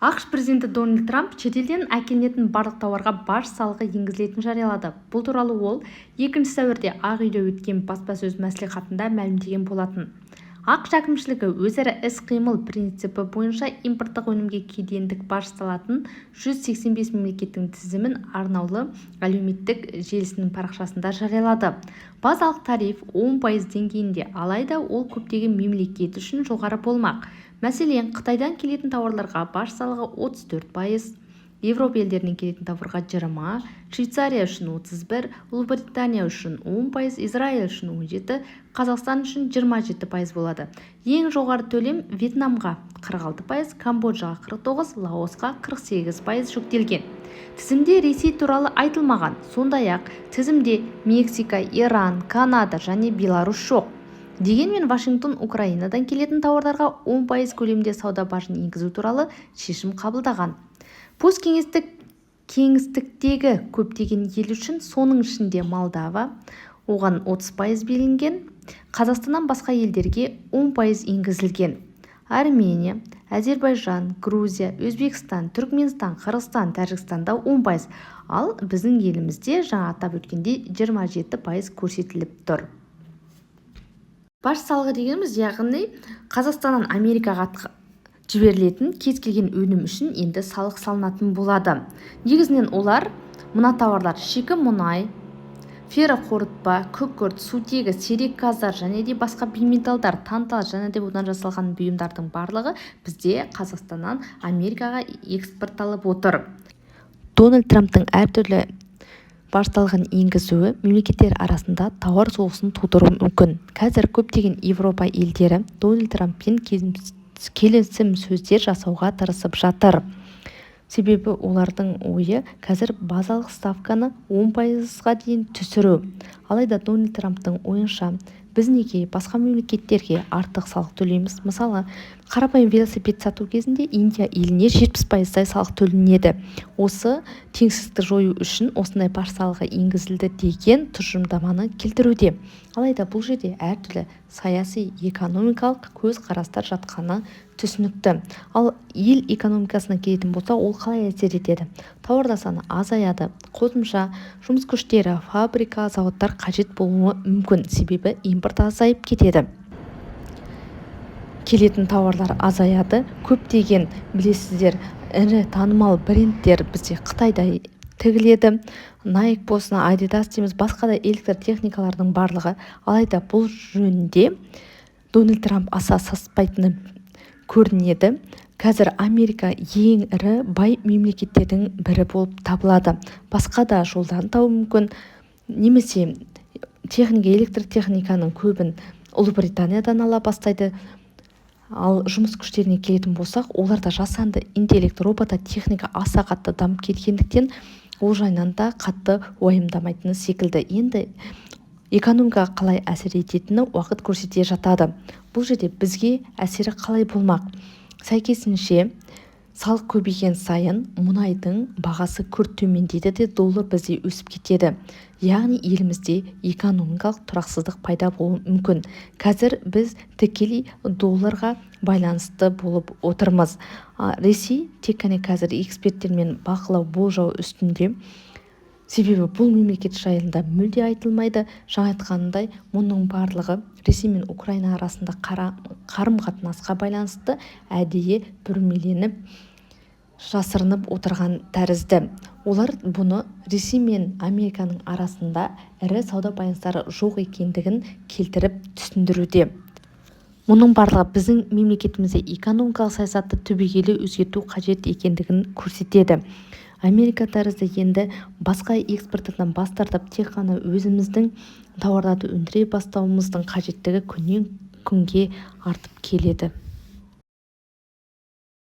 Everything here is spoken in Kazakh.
ақш президенті Дональд Трамп шетелден әкелінетін барлық тауарға баж салығы енгізілетінін жариялады. Бұл туралы ол 2 сәуірде Ақ үйде өткен баспасөз мәслихатында мәлімдеген болатын. ақш әкімшілігі өзара іс-қимыл принципі бойынша импорттық өнімге кедендік баж салатын 185 мемлекеттің тізімін арнаулы әлеуметтік желісінің парақшасында жариялады. Базалық тариф 10% деңгейінде, алайда ол көптеген мемлекет үшін жоғары болмақ. Мәселен, Қытайдан келетін тауарларға баж салығы 34%, Европа елдерінен келетін тауарға 20%, Швейцария үшін 31%, Ұлыбритания үшін 10%, Израиль үшін 17%, Қазақстан үшін 27% болады. Ең жоғары төлем Вьетнамға 46%, Камбоджаға 49%, Лаосқа 48% жүктелген. Тізімде Ресей туралы айтылмаған. Сондай-ақ тізімде Мексика, Иран, Канада және Беларусь жоқ. Дегенмен Вашингтон Украинадан келетін тауарларға 10% көлемде сауда бажын енгізу туралы шешім қабылдаған. Посткеңестік кеңістіктегі көптеген ел үшін, соның ішінде Молдова, оған 30% белгіленген, Қазақстаннан басқа елдерге 10% енгізілген. Армения, Әзербайжан, Грузия, Өзбекстан, Түркменстан, Қырғызстан, Тәжікстанда 10%, ал біздің елімізде жаңа атап өткендей 27% көрсетіліп тұр. Баж салығы дегеніміз, яғни Қазақстаннан Америкаға жіберілетін кез келген өнім үшін енді салық салынатын болады. Негізінен олар мына тауарлар: шикі мұнай, ферроқорытпа, күкірт, сутегі, сирек газдар және де басқа бейметалдар, тантал және де одан жасалған бұйымдардың барлығы бізде Қазақстаннан Америкаға экспортталып отыр. Дональд Трамптың әртүрлі баж салығын енгізуі мемлекеттер арасында тауар соғысын тудыруы мүмкін. Қазір көптеген Европа елдері Дональд Трамппен келісім сөздер жасауға тырысып жатыр. Себебі олардың ойы қазір базалық ставканы 10%-ға дейін түсіру. Алайда Дональд Трамптың ойынша, біз неге басқа мемлекеттерге артық салық төлейміз? Мысалы, қарапайым велосипед сату кезінде Индия еліне 70%-дай салық төленеді. Осы теңсіздікті жою үшін осындай баж салығы енгізілді деген тұжырымдаманы келтіруде. Алайда бұл жерде әртүрлі саяси, экономикалық көзқарастар жатқаны түсінікті. Ал ел экономикасына келетін болса, ол қалай әсер етеді? Тауарлар саны азаяды, қосымша жұмыс күштері, фабрика, заводтар қажет болуы мүмкін, себебі импорт азайып кетеді. Келетін тауарлар азаяды. Көптеген білесіздер, ірі танымал брендтер бізде Қытайда тігіледі. Nike болсын, Adidas дейміз, басқа да электр техникалардың барлығы. Алайда бұл жөнінде Дональд Трамп аса саспайтыны көрінеді. Қазір Америка ең ірі бай мемлекеттердің бірі болып табылады. Басқа да жолдан табу мүмкін. Немесе электр техниканың көбін Ұлыбританиядан ала бастайды. Ал жұмыс күштеріне келетін болсақ, оларда жасанды интеллект, робота техника аса қатты дамып кеткендіктен ол жайынан да қатты уайымдамайтыны секілді. Енді экономикаға қалай әсер ететіні уақыт көрсете жатады. Бұл жерде бізге әсері қалай болмақ? Сәйкесінше, салық көбейген сайын мұнайдың бағасы күрт төмендейді де доллар бізде өсіп кетеді. Яғни елімізде экономикалық тұрақсыздық пайда болуы мүмкін. Қазір біз тікелей долларға байланысты болып отырмыз. Ресей тек қана қазір эксперттермен бақылау болжау үстінде. Себебі бұл мемлекет жайында мүлде айтылмайды. Жаңа айтқанымдай, мұның барлығы Ресей мен Украина арасында қарым-қатынасқа байланысты әдейі бүрмеленіп, жасырынып отырған тәрізді. Олар бұны Ресей мен Американың арасында ірі сауда байланыстары жоқ екендігін келтіріп түсіндіруде. Мұның барлығы біздің мемлекетімізде экономикалық саясатты түбегейлі өзгерту қажет екендігін көрсетеді. Америка тәрізді енді басқа экспорттардан бас тартып, тек қана өзіміздің тауарларды өндіре бастауымыздың қажеттігі күннен күнге артып келеді.